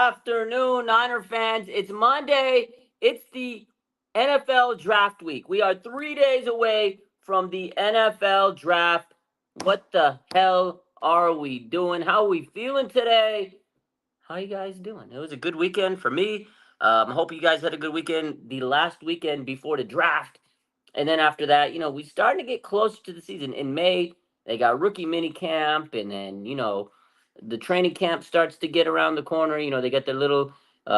afternoon, Niner fans. It's Monday. It's the NFL draft week. We are 3 days away from the NFL draft. What the hell are we doing? How are we feeling today? How you guys doing? It was a good weekend for me. Hope you guys had a good weekend. The last weekend before the draft, and then after that, we starting to get closer to the season. In May, they got rookie mini camp, and then the training camp starts to get around the corner. They got their little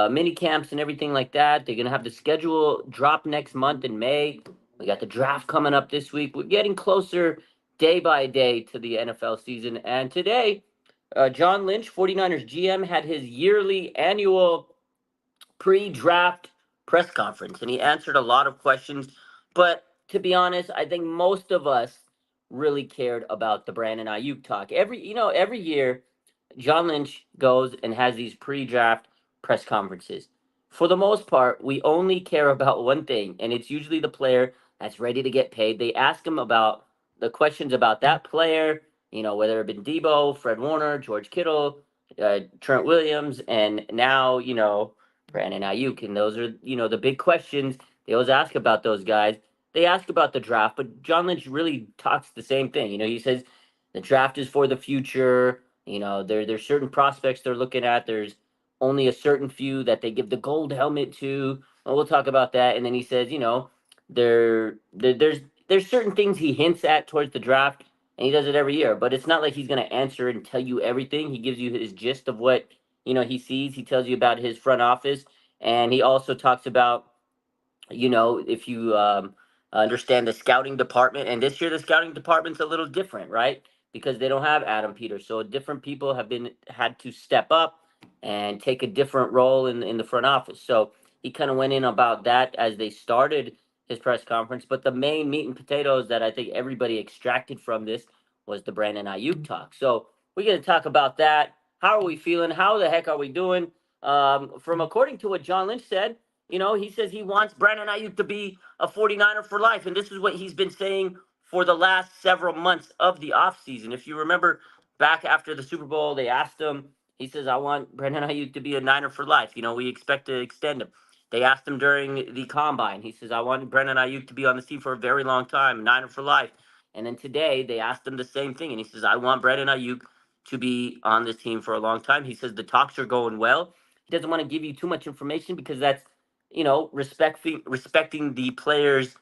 mini camps and everything like that. They're gonna have the schedule drop next month in May. We got the draft coming up this week. We're getting closer day by day to the NFL season. And today, John Lynch, 49ers GM, had his yearly annual pre-draft press conference, and he answered a lot of questions. But to be honest, I think most of us really cared about the Brandon Aiyuk talk. Every year, John Lynch goes and has these pre-draft press conferences. For the most part, we only care about one thing, and it's usually the player that's ready to get paid. They ask him about the questions about that player, whether it been Debo, Fred Warner, George Kittle, Trent Williams, and now, Brandon Aiyuk. And those are, the big questions. They always ask about those guys. They ask about the draft, but John Lynch really talks the same thing. He says the draft is for the future. There's certain prospects they're looking at. There's only a certain few that they give the gold helmet to. Well, we'll talk about that. And then he says, there's certain things he hints at towards the draft, and he does it every year. But it's not like he's going to answer and tell you everything. He gives you his gist of what he sees. He tells you about his front office, and he also talks about if you understand the scouting department. And this year the scouting department's a little different, right? Because they don't have Adam Peters. So different people had to step up and take a different role in the front office. So he kind of went in about that as they started his press conference. But the main meat and potatoes that I think everybody extracted from this was the Brandon Aiyuk talk. So we're going to talk about that. How are we feeling? How the heck are we doing? From according to what John Lynch said, he says he wants Brandon Aiyuk to be a 49er for life. And this is what he's been saying for the last several months of the offseason. If you remember back after the Super Bowl, they asked him, he says, I want Brandon Aiyuk to be a Niner for life. We expect to extend him. They asked him during the combine. He says, I want Brandon Aiyuk to be on the team for a very long time, Niner for life. And then today they asked him the same thing. And he says, I want Brandon Aiyuk to be on this team for a long time. He says the talks are going well. He doesn't want to give you too much information because that's respecting the player's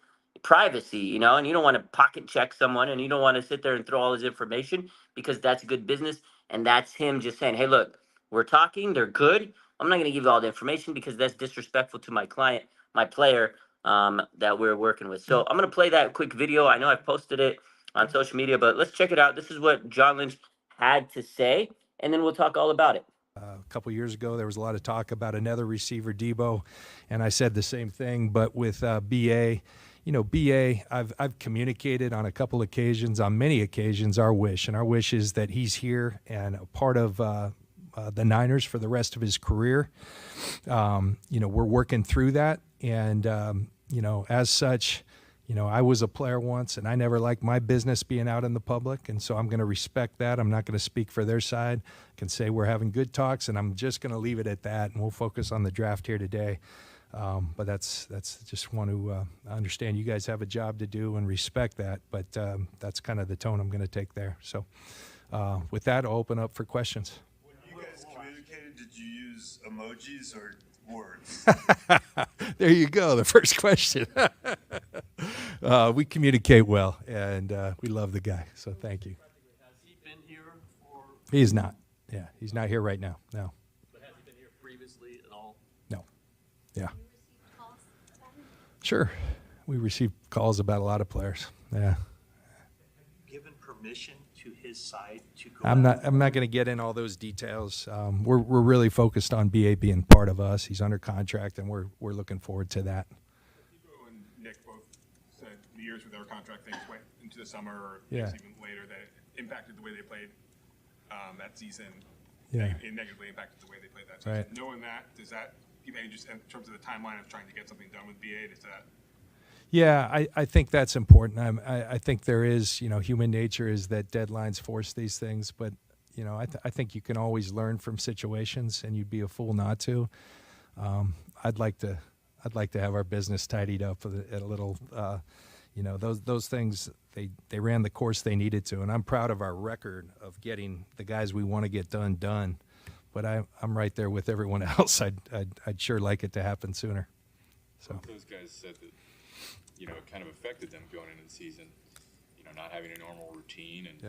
privacy, and you don't want to pocket check someone, and you don't want to sit there and throw all his information because that's good business. And that's him just saying, hey, look, we're talking, they're good. I'm not going to give you all the information because that's disrespectful to my client, my player, that we're working with. So I'm going to play that quick video. I know I've posted it on social media, but let's check it out. This is what John Lynch had to say, and then we'll talk all about it. A couple years ago, there was a lot of talk about another receiver, Debo, and I said the same thing. But with BA, I've communicated on a couple occasions, on many occasions, our wish, and our wish is that he's here and a part of the Niners for the rest of his career. We're working through that, and as such. I was a player once, and I never liked my business being out in the public, and so I'm going to respect that. I'm not going to speak for their side. I can say we're having good talks, and I'm just going to leave it at that, and we'll focus on the draft here today. But that's just want to understand you guys have a job to do and respect that, but that's kind of the tone I'm going to take there. So with that, I'll open up for questions. When you guys communicated, did you use emojis or words? There you go. The first question. We communicate well, and we love the guy. So thank you. Has he been here for? He's not. Yeah, he's not here right now. No. But has he been here previously at all? No. Yeah. You received calls about him? Sure. We receive calls about a lot of players. Yeah. Given permission to his side to go. I'm not going to get in all those details. We're really focused on BA being part of us. He's under contract, and we're looking forward to that. Debo and Nick both said the years with their contract things went into the summer or Yeah. even later that it impacted the way they played that season. Yeah. It negatively impacted the way they played that season. Right. Knowing that, does that give any just in terms of the timeline of trying to get something done with BA? Does that? Yeah, I think that's important. I think there is, human nature is that deadlines force these things, but I think you can always learn from situations, and you'd be a fool not to. I'd like to have our business tidied up at a little. Those things they ran the course they needed to, and I'm proud of our record of getting the guys we want to get done. But I'm right there with everyone else. I'd sure like it to happen sooner. So both those guys said that it kind of affected them going into the season. Not having a normal routine and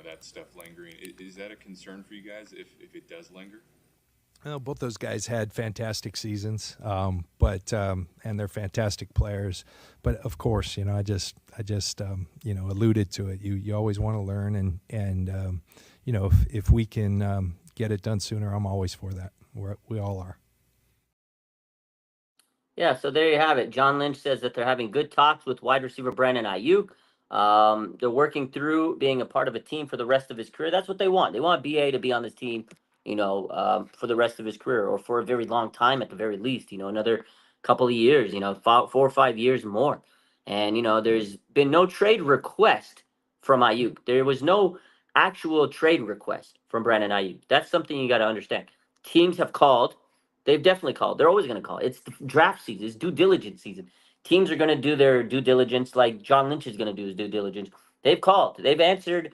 that stuff lingering. Is that a concern for you guys if it does linger? Well, both those guys had fantastic seasons, but and they're fantastic players. But of course, I just alluded to it. You always want to learn, and if we can get it done sooner, I'm always for that. We all are. Yeah, so there you have it. John Lynch says that they're having good talks with wide receiver Brandon Aiyuk. They're working through being a part of a team for the rest of his career. That's what they want. They want BA to be on this team, for the rest of his career, or for a very long time at the very least. Another couple of years. 4 or 5 years more. And there's been no trade request from Aiyuk. There was no actual trade request from Brandon Aiyuk. That's something you got to understand. Teams have called. They've definitely called. They're always going to call. It's the draft season. It's due diligence season. Teams are going to do their due diligence like John Lynch is going to do his due diligence. They've called. They've answered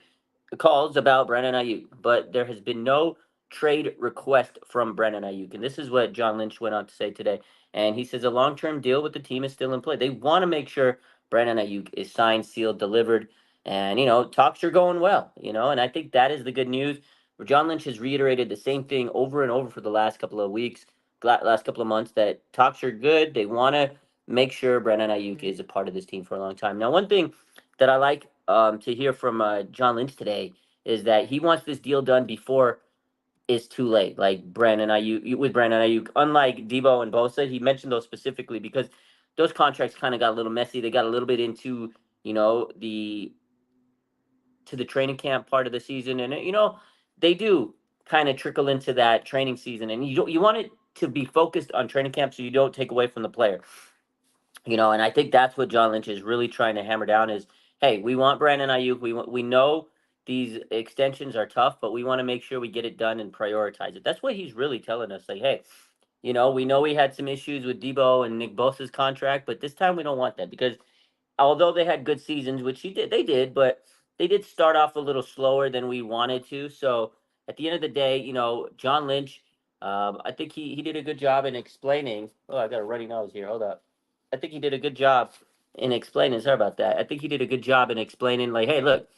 calls about Brandon Aiyuk, but there has been no trade request from Brandon Aiyuk. And this is what John Lynch went on to say today. And he says a long-term deal with the team is still in play. They want to make sure Brandon Aiyuk is signed, sealed, delivered. And, talks are going well, and I think that is the good news. John Lynch has reiterated the same thing over and over for the last couple of weeks, last couple of months, that talks are good. They want to make sure Brandon Aiyuk is a part of this team for a long time. Now, one thing that I like to hear from John Lynch today is that he wants this deal done before it's too late. Like Brandon Aiyuk, unlike Debo and Bosa, he mentioned those specifically because those contracts kind of got a little messy. They got a little bit into the training camp part of the season, and they do kind of trickle into that training season, and you want it to be focused on training camp so you don't take away from the player. And I think that's what John Lynch is really trying to hammer down is, hey, we want Brandon Aiyuk. We know these extensions are tough, but we want to make sure we get it done and prioritize it. That's what he's really telling us. Like, hey, we know we had some issues with Debo and Nick Bosa's contract, but this time we don't want that because although they had good seasons, which they did, but they did start off a little slower than we wanted to. So at the end of the day, John Lynch, I think he did a good job in explaining. Oh, I got a runny nose here. Hold up. I think he did a good job in explaining. Sorry about that. I think he did a good job in explaining, like, hey, look,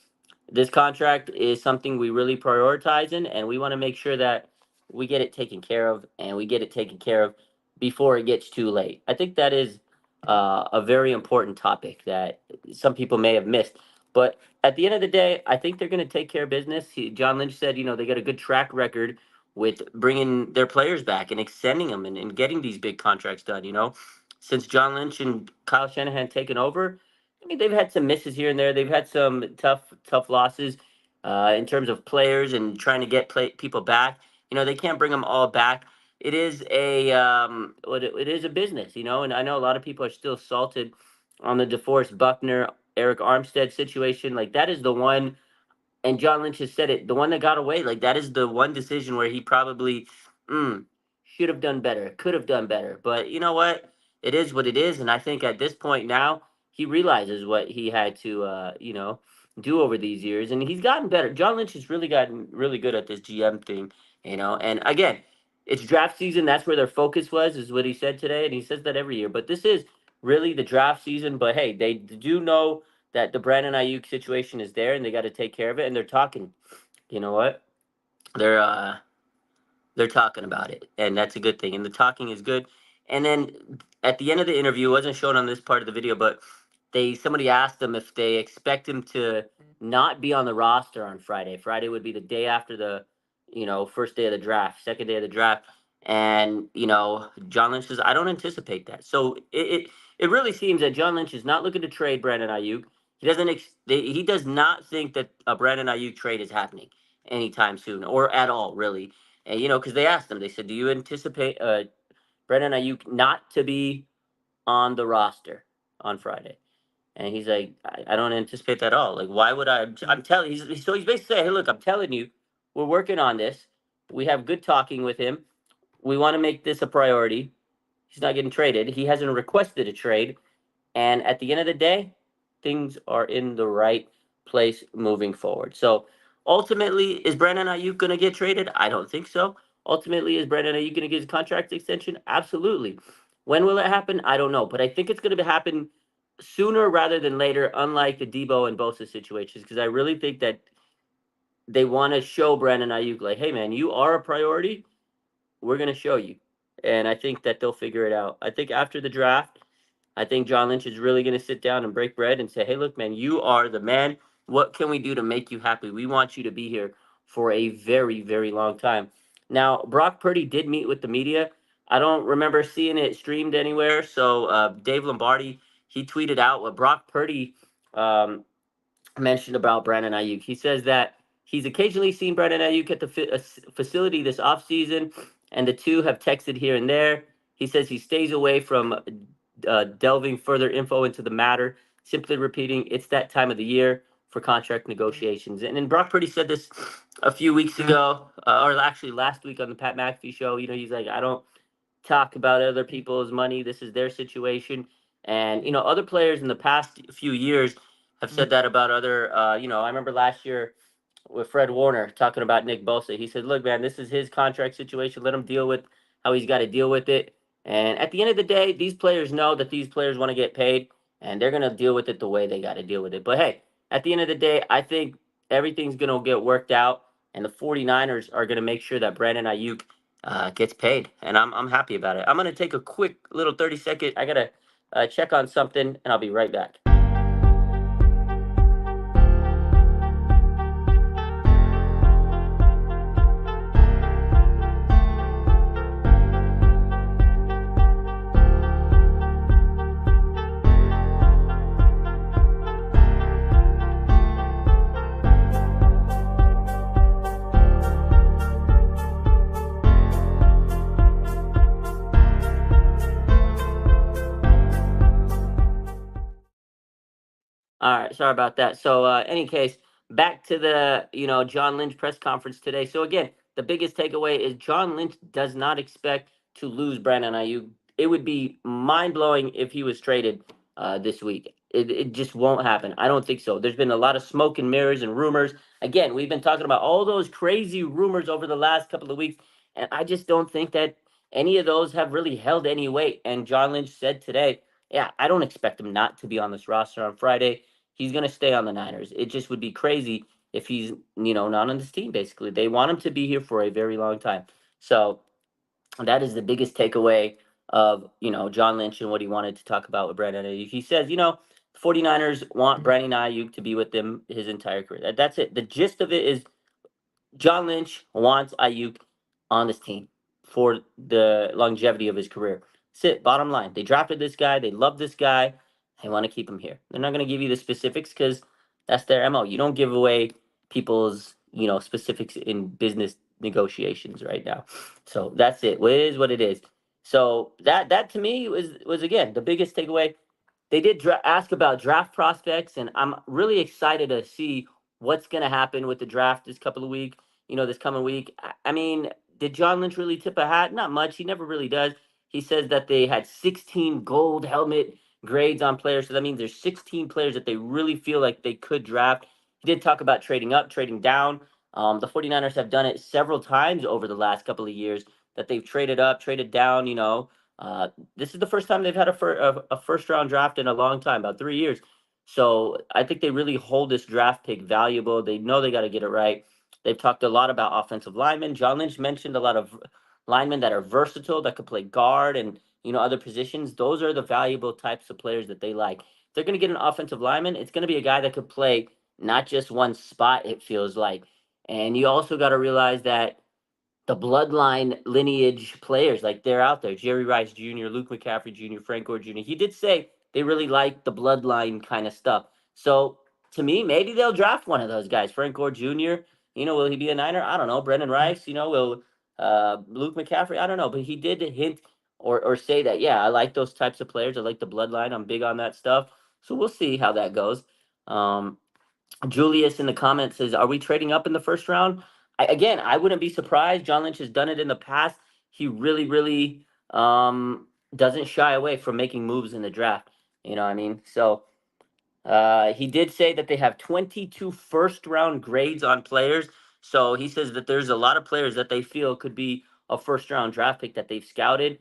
this contract is something we really prioritize in, and we want to make sure that we get it taken care of, and we get it taken care of before it gets too late. I think that is a very important topic that some people may have missed. But at the end of the day, I think they're going to take care of business. John Lynch said, they got a good track record with bringing their players back and extending them and getting these big contracts done. Since John Lynch and Kyle Shanahan taken over, I mean, they've had some misses here and there. They've had some tough losses in terms of players and trying to get people back. They can't bring them all back. It is it is a business, and I know a lot of people are still salted on the DeForest Buckner, Eric Armstead situation. Like that is the one, and John Lynch has said it, the one that got away. Like that is the one decision where he probably should have done better, could have done better. But you know what? It is what it is, and I think at this point now he realizes what he had to do over these years, and he's gotten better. John Lynch has really gotten really good at this GM thing, And again, it's draft season. That's where their focus was, is what he said today, and he says that every year. But this is really the draft season. But hey, they do know that the Brandon Aiyuk situation is there, and they got to take care of it. And they're talking. You know what? They're talking about it, and that's a good thing. And the talking is good. And then at the end of the interview, it wasn't shown on this part of the video, but somebody asked them if they expect him to not be on the roster on Friday. Friday would be the day after the, first day of the draft, second day of the draft. And, John Lynch says, I don't anticipate that. So it really seems that John Lynch is not looking to trade Brandon Aiyuk. He does not think that a Brandon Aiyuk trade is happening anytime soon or at all, really. And, because they asked him, they said, do you anticipate Brandon Aiyuk not to be on the roster on Friday? And he's like, I don't anticipate that at all. Like, why would I? I'm telling. So he's basically saying, hey, look, I'm telling you, we're working on this. We have good talking with him. We want to make this a priority. He's not getting traded. He hasn't requested a trade. And at the end of the day, things are in the right place moving forward. So ultimately, is Brandon Aiyuk going to get traded? I don't think so. Ultimately, is Brandon Aiyuk going to get his contract extension? Absolutely. When will it happen? I don't know. But I think it's going to happen sooner rather than later, unlike the Debo and Bosa situations, because I really think that they want to show Brandon Aiyuk, like, hey, man, you are a priority. We're going to show you. And I think that they'll figure it out. I think after the draft, I think John Lynch is really going to sit down and break bread and say, hey, look, man, you are the man. What can we do to make you happy? We want you to be here for a very, very long time. Now, Brock Purdy did meet with the media. I don't remember seeing it streamed anywhere. So Dave Lombardi, he tweeted out what Brock Purdy mentioned about Brandon Aiyuk. He says that he's occasionally seen Brandon Aiyuk at the facility this offseason, and the two have texted here and there. He says he stays away from delving further info into the matter, simply repeating, it's that time of the year for contract negotiations. And then Brock Purdy said this a few weeks ago, or actually last week on the Pat McAfee show. You know, he's like, I don't talk about other people's money. This is their situation. And, you know, other players in the past few years have said that about other, I remember last year with Fred Warner talking about Nick Bosa. He said, look, man, this is his contract situation. Let him deal with how he's got to deal with it. And at the end of the day, these players know that these players want to get paid, and they're going to deal with it the way they got to deal with it. But hey, at the end of the day, I think everything's going to get worked out, and the 49ers are going to make sure that Brandon Aiyuk gets paid. And I'm happy about it. I'm going to take a quick little 30-second. I got to check on something, and I'll be right back. All right, sorry about that. So, any case, back to the John Lynch press conference today. So again, the biggest takeaway is John Lynch does not expect to lose Brandon Aiyuk. It would be mind blowing if he was traded this week. It just won't happen. I don't think so. There's been a lot of smoke and mirrors and rumors. Again, we've been talking about all those crazy rumors over the last couple of weeks, and I just don't think that any of those have really held any weight. And John Lynch said today, yeah, I don't expect him not to be on this roster on Friday. He's going to stay on the Niners. It just would be crazy if he's, not on this team, basically. They want him to be here for a very long time. So that is the biggest takeaway of, John Lynch and what he wanted to talk about with Brandon Aiyuk. He says, the 49ers want Brandon Aiyuk to be with them his entire career. That's it. The gist of it is John Lynch wants Ayuk on this team for the longevity of his career. That's it. Bottom line. They drafted this guy. They love this guy. They want to keep him here. They're not going to give you the specifics because that's their MO. You don't give away people's, specifics in business negotiations right now. So that's it. It is what it is. So that to me was again the biggest takeaway. They did ask about draft prospects, and I'm really excited to see what's going to happen with the draft this couple of week. This coming week. I mean, did John Lynch really tip a hat? Not much. He never really does. He says that they had 16 gold helmet grades on players, so that means there's 16 players that they really feel like they could draft. He did talk about trading up, trading down. The 49ers have done it several times over the last couple of years that they've traded up, traded down. This is the first time they've had a first round draft in a long time, about 3 years. So I think they really hold this draft pick valuable. They know they got to get it right. They've talked a lot about offensive linemen. John Lynch mentioned a lot of linemen that are versatile, that could play guard and other positions. Those are the valuable types of players that they like. If they're going to get an offensive lineman, it's going to be a guy that could play not just one spot, it feels like. And you also got to realize that the bloodline lineage players, like they're out there. Jerry Rice Jr., Luke McCaffrey Jr., Frank Gore Jr. He did say they really like the bloodline kind of stuff. So to me, maybe they'll draft one of those guys. Frank Gore Jr., will he be a Niner? I don't know. Brendan Rice, will Luke McCaffrey? I don't know. But he did hint or say that, yeah, I like those types of players. I like the bloodline. I'm big on that stuff. So we'll see how that goes. Julius in the comments says, are we trading up in the first round? again, I wouldn't be surprised. John Lynch has done it in the past. He really, really doesn't shy away from making moves in the draft. You know what I mean? So he did say that they have 22 first round grades on players. So he says that there's a lot of players that they feel could be a first round draft pick that they've scouted.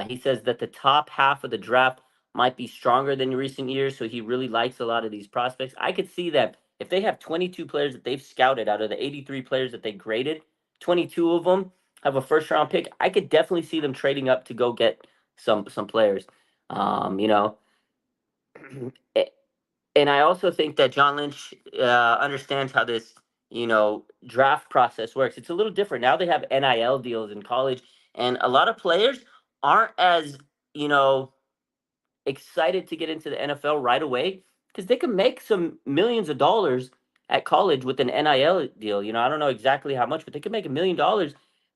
He says that the top half of the draft might be stronger than recent years. So he really likes a lot of these prospects. I could see that if they have 22 players that they've scouted out of the 83 players that they graded, 22 of them have a first round pick. I could definitely see them trading up to go get some players. You know, and I also think that John Lynch understands how this, draft process works. It's a little different now. They have NIL deals in college, and a lot of players aren't as you know excited to get into the NFL right away because they can make some millions of dollars at college with an NIL deal. I don't know exactly how much, but they can make $1 million.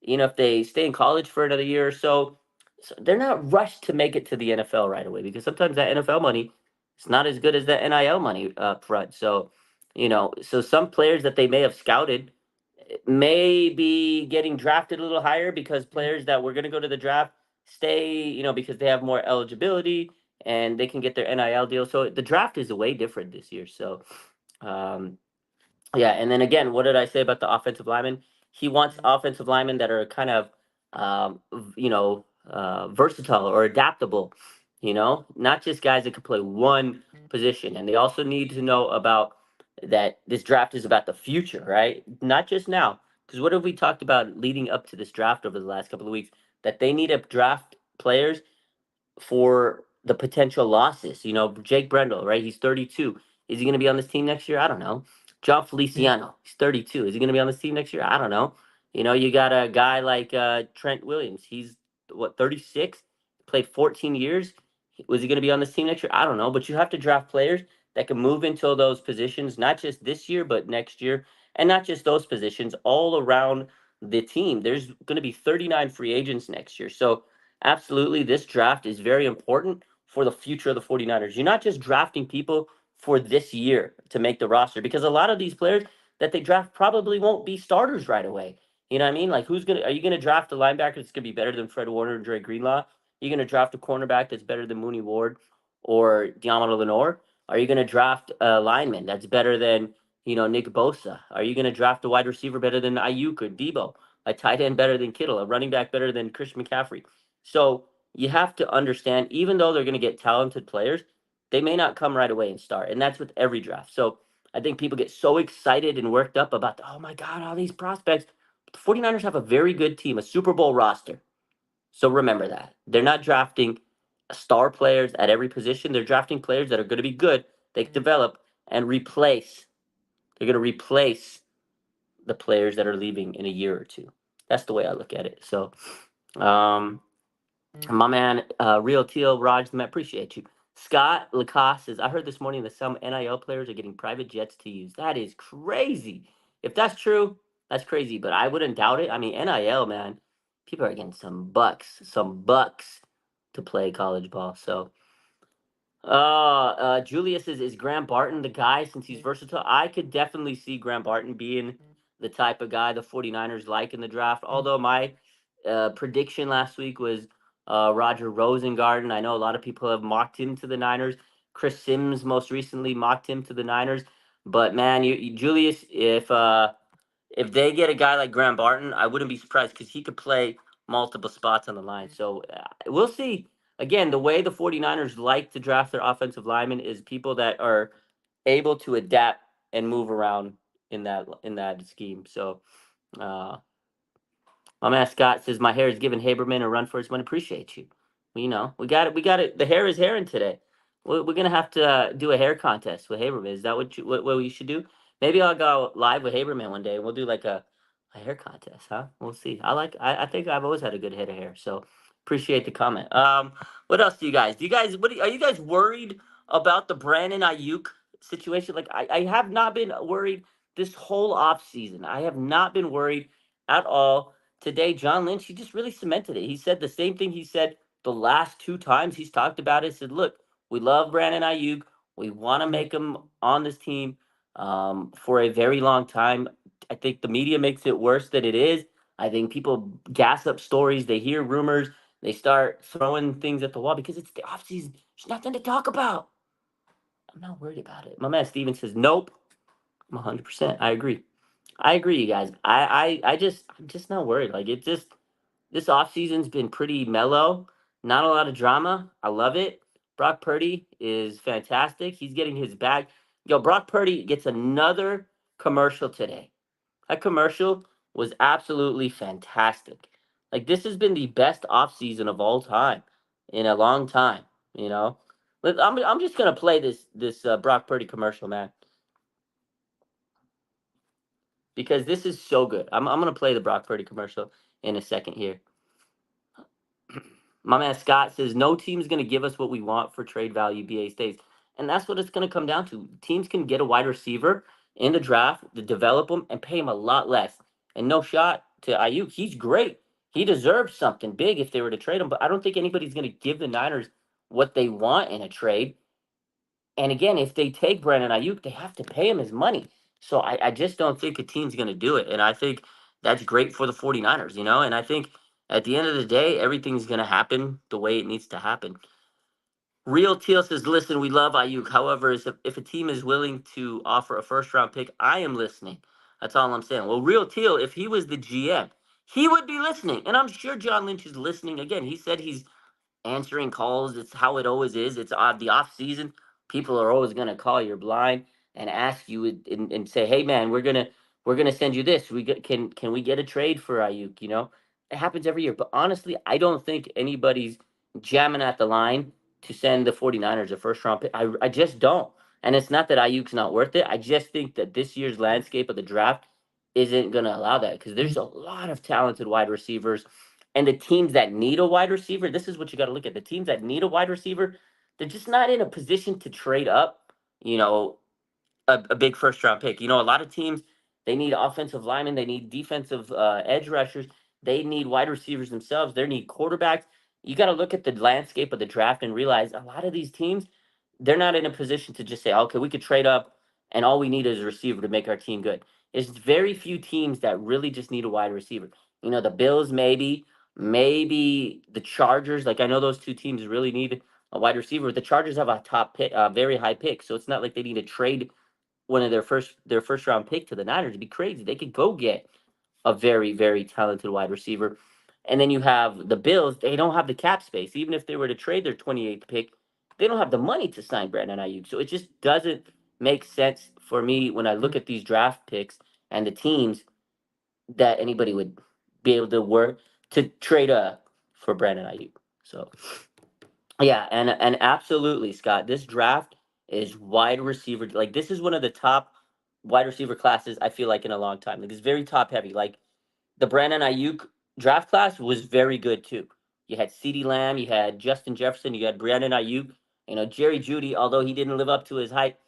If they stay in college for another year or so. So they're not rushed to make it to the NFL right away because sometimes that NFL money is not as good as that NIL money up front. So, so some players that they may have scouted may be getting drafted a little higher because players that were going to go to the draft stay, because they have more eligibility and they can get their NIL deal. So the draft is way different this year. So, um, yeah, and then again, what did I say about the offensive lineman? He wants offensive linemen that are kind of, versatile or adaptable. Not just guys that can play one position, and they also need to know about that. This draft is about the future, right? Not just now. Because what have we talked about leading up to this draft over the last couple of weeks? That they need to draft players for the potential losses. Jake Brendel, right? He's 32. Is he going to be on this team next year? I don't know. John Feliciano, he's 32. Is he going to be on this team next year? I don't know. You got a guy like Trent Williams. He's, 36? Played 14 years. Was he going to be on this team next year? I don't know. But you have to draft players that can move into those positions, not just this year, but next year. And not just those positions, all around the team. There's going to be 39 free agents next year. So absolutely, this draft is very important for the future of the 49ers. You're not just drafting people for this year to make the roster because a lot of these players that they draft probably won't be starters right away. You know what I mean? Like, are you going to draft a linebacker that's going to be better than Fred Warner and Dre Greenlaw? Are you going to draft a cornerback that's better than Mooney Ward or Diamond Lenore? Are you going to draft a lineman that's better than, Nick Bosa? Are you going to draft a wide receiver better than Aiyuk or Debo? A tight end better than Kittle? A running back better than Christian McCaffrey? So you have to understand, even though they're going to get talented players, they may not come right away and start. And that's with every draft. So I think people get so excited and worked up about, oh my God, all these prospects. The 49ers have a very good team, a Super Bowl roster. So remember that. They're not drafting star players at every position. They're drafting players that are going to be good, they can develop and replace. They're going to replace the players that are leaving in a year or two. That's the way I look at it. So, my man, Real Teal, Raj, I appreciate you. Scott Lacoste says, I heard this morning that some NIL players are getting private jets to use. That is crazy. If that's true, that's crazy, but I wouldn't doubt it. I mean, NIL, man, people are getting some bucks to play college ball. So, Julius is Graham Barton the guy since he's versatile? I could definitely see Graham Barton being the type of guy the 49ers like in the draft. Although my prediction last week was Roger Rosengarten. I know a lot of people have mocked him to the Niners. Chris Sims most recently mocked him to the Niners. But man, Julius, if they get a guy like Graham Barton, I wouldn't be surprised because he could play multiple spots on the line. So we'll see. Again, the way the 49ers like to draft their offensive linemen is people that are able to adapt and move around in that scheme. So uh, my man Scott says my hair is giving Haberman a run for his money. Appreciate you. Well, we got it. We got it. The hair is hairing today. We're gonna have to do a hair contest with Haberman. Is that what we should do? Maybe I'll go live with Haberman one day and we'll do like a hair contest, huh? We'll see. I think I've always had a good head of hair, so appreciate the comment. What else do you guys? Are you guys worried about the Brandon Aiyuk situation? Like I have not been worried this whole off season. I have not been worried at all. Today, John Lynch, he just really cemented it. He said the same thing he said the last two times he's talked about it. He said, look, we love Brandon Aiyuk. We want to make him on this team for a very long time. I think the media makes it worse than it is. I think people gas up stories. They hear rumors. They start throwing things at the wall because it's the offseason. There's nothing to talk about. I'm not worried about it. My man Steven says, nope. I'm 100%. I agree. I agree, you guys. I'm just not worried. Like, it just, this offseason's been pretty mellow. Not a lot of drama. I love it. Brock Purdy is fantastic. He's getting his bag. Yo, Brock Purdy gets another commercial today. That commercial was absolutely fantastic. Like, this has been the best offseason of all time in a long time, you know? I'm just gonna play this Brock Purdy commercial, man, because this is so good. I'm gonna play the Brock Purdy commercial in a second here. My man Scott says no team's going to give us what we want for trade value. BA stays, and that's what it's going to come down to. Teams can get a wide receiver in the draft to develop him and pay him a lot less. And no shot to Ayuk. He's great. He deserves something big if they were to trade him. But I don't think anybody's going to give the Niners what they want in a trade. And again, if they take Brandon Ayuk, they have to pay him his money. So I just don't think a team's going to do it. And I think that's great for the 49ers, you know? And I think at the end of the day, everything's going to happen the way it needs to happen. Real Teal says, listen, we love Ayuk. However, if a team is willing to offer a first round pick, I am listening. That's all I'm saying. Well, Real Teal, if he was the GM, he would be listening. And I'm sure John Lynch is listening. Again, he said he's answering calls. It's how it always is. It's odd. The off season, people are always gonna call your blind and ask you and say, "Hey, man, we're gonna send you this. Can we get a trade for Ayuk?" You know, it happens every year. But honestly, I don't think anybody's jamming at the line to send the 49ers a first round pick. I just don't. And it's not that Ayuk's not worth it. I just think that this year's landscape of the draft isn't going to allow that because there's a lot of talented wide receivers. And the teams that need a wide receiver, this is what you got to look at. The teams that need a wide receiver, they're just not in a position to trade up, you know, a big first round pick. You know, a lot of teams, they need offensive linemen, they need defensive edge rushers, they need wide receivers themselves, they need quarterbacks. You got to look at the landscape of the draft and realize a lot of these teams, they're not in a position to just say, okay, we could trade up and all we need is a receiver to make our team good. There's very few teams that really just need a wide receiver. You know, the Bills, maybe the Chargers. Like, I know those two teams really need a wide receiver. The Chargers have a top pick, very high pick, so it's not like they need to trade one of their first round pick to the Niners. It'd be crazy. They could go get a very, very talented wide receiver. And then you have the Bills. They don't have the cap space. Even if they were to trade their 28th pick, they don't have the money to sign Brandon Aiyuk. So it just doesn't make sense for me when I look at these draft picks and the teams that anybody would be able to work to trade for Brandon Aiyuk. So yeah, and absolutely, Scott, this draft is wide receiver. Like, this is one of the top wide receiver classes I feel like in a long time. Like, it's very top heavy. Like, the Brandon Ayuk draft class was very good too. You had CeeDee Lamb, you had Justin Jefferson, you had Brandon Ayuk. You know, Jerry Judy, although he didn't live up to his hype,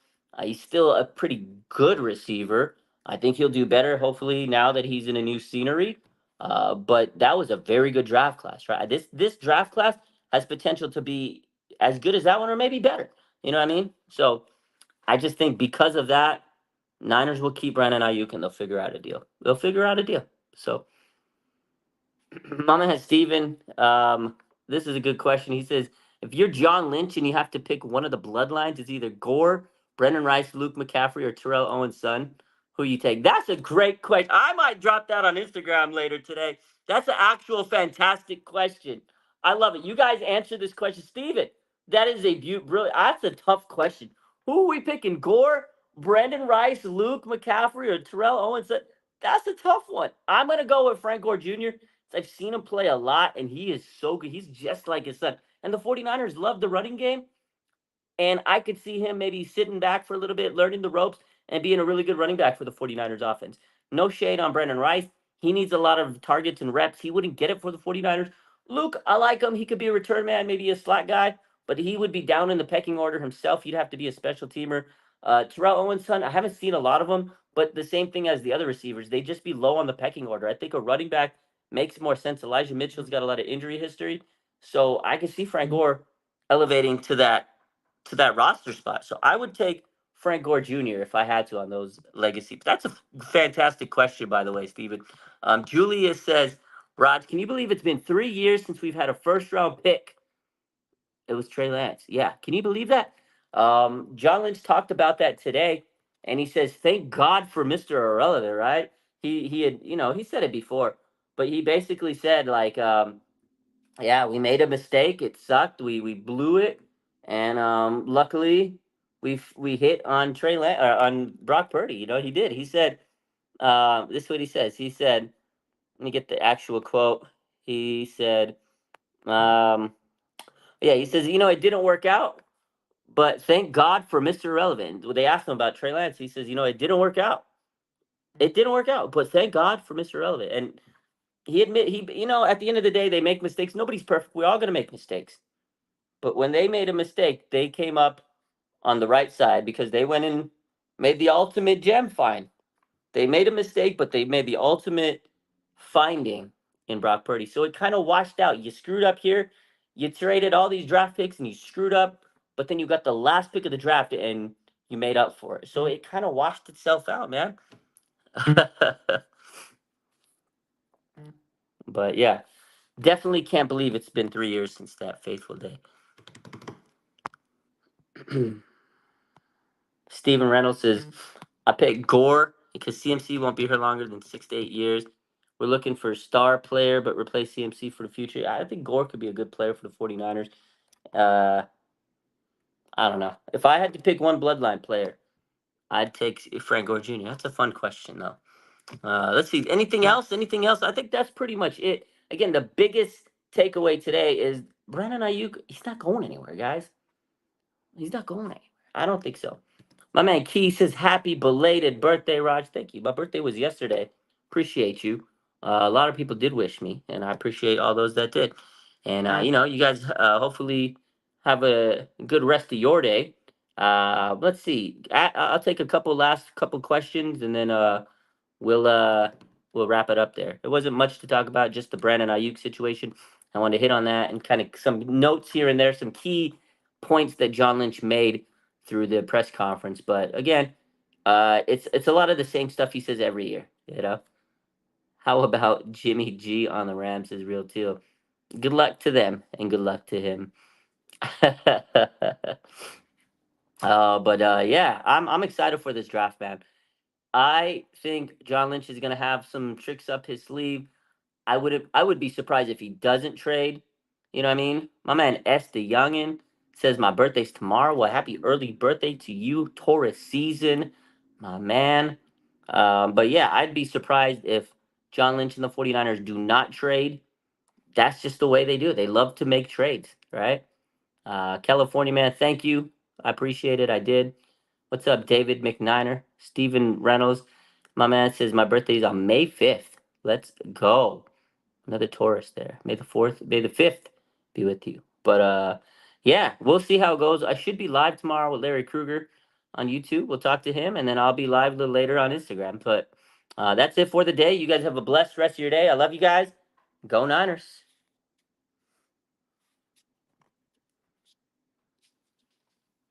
he's still a pretty good receiver. I think he'll do better, hopefully, now that he's in a new scenery. But that was a very good draft class, right? This draft class has potential to be as good as that one or maybe better. You know what I mean? So I just think because of that, Niners will keep Brandon Ayuk and they'll figure out a deal. They'll figure out a deal. So Mama has Steven. This is a good question. He says, if you're John Lynch and you have to pick one of the bloodlines, it's either Gore, Brendan Rice, Luke McCaffrey, or Terrell Owens' son. Who you take? That's a great question. I might drop that on Instagram later today. That's an actual fantastic question. I love it. You guys answer this question. Steven, that is a brilliant. That's a tough question. Who are we picking? Gore, Brendan Rice, Luke McCaffrey, or Terrell Owens? That's a tough one. I'm going to go with Frank Gore Jr. I've seen him play a lot, and he is so good. He's just like his son. And the 49ers love the running game, and I could see him maybe sitting back for a little bit, learning the ropes, and being a really good running back for the 49ers offense. No shade on Brandon Rice. He needs a lot of targets and reps. He wouldn't get it for the 49ers. Luke, I like him. He could be a return man, maybe a slot guy, but he would be down in the pecking order himself. He'd have to be a special teamer. Terrell Owens' son, I haven't seen a lot of them, but the same thing as the other receivers. They'd just be low on the pecking order. I think a running back makes more sense. Elijah Mitchell's got a lot of injury history. So I can see Frank Gore elevating to that roster spot. So I would take Frank Gore Jr. if I had to on those legacy. That's a fantastic question, by the way, Steven. Julia says, Rod, can you believe it's been 3 years since we've had a first round pick? It was Trey Lance. Yeah. Can you believe that? John Lynch talked about that today, and he says, thank God for Mr. Irrelevant, right? He had, he said it before, but he basically said, like, yeah, we made a mistake. It sucked. We blew it, and luckily we hit on Trey on Brock Purdy. He did. He said, this is what he says. He said, let me get the actual quote. He said, yeah, he says, it didn't work out, but thank God for Mr. Irrelevant. When they asked him about Trey Lance, he says, it didn't work out. It didn't work out, but thank God for Mr. Irrelevant. And at the end of the day, they make mistakes. Nobody's perfect. We're all going to make mistakes. But when they made a mistake, they came up on the right side because they went and made the ultimate gem find. They made a mistake, but they made the ultimate finding in Brock Purdy. So it kind of washed out. You screwed up here. You traded all these draft picks and you screwed up, but then you got the last pick of the draft and you made up for it. So it kind of washed itself out, man. But yeah, definitely can't believe it's been 3 years since that fateful day. Steven Reynolds says, I picked Gore because CMC won't be here longer than 6 to 8 years. We're looking for a star player, but replace CMC for the future. I think Gore could be a good player for the 49ers. I don't know. If I had to pick one bloodline player, I'd take Frank Gore Jr. That's a fun question, though. Let's see. Anything else? Anything else? I think that's pretty much it. Again, the biggest takeaway today is Brandon Aiyuk. He's not going anywhere, guys. He's not going anywhere. I don't think so. My man Key says, happy belated birthday, Raj. Thank you. My birthday was yesterday. Appreciate you. A lot of people did wish me, and I appreciate all those that did. And, you guys hopefully have a good rest of your day. Let's see. I'll take a last couple questions, and then we'll wrap it up there. There wasn't much to talk about, just the Brandon Aiyuk situation. I wanted to hit on that and kind of some notes here and there, some key points that John Lynch made through the press conference. But again, it's a lot of the same stuff he says every year. How about Jimmy G on the Rams is real too. Good luck to them and good luck to him. But yeah, I'm excited for this draft, man. I think John Lynch is gonna have some tricks up his sleeve. I would be surprised if he doesn't trade. You know what I mean? My man S the Youngin says my birthday's tomorrow. Well, happy early birthday to you, Taurus season, my man. But yeah, I'd be surprised if John Lynch and the 49ers do not trade. That's just the way they do it. They love to make trades, right? California man, thank you. I appreciate it. I did. What's up, David McNiner? Steven Reynolds. My man says my birthday is on May 5th. Let's go. Another Taurus there. May the 4th, May the 5th be with you. But yeah, we'll see how it goes. I should be live tomorrow with Larry Krueger on YouTube. We'll talk to him, and then I'll be live a little later on Instagram. But that's it for the day. You guys have a blessed rest of your day. I love you guys. Go Niners.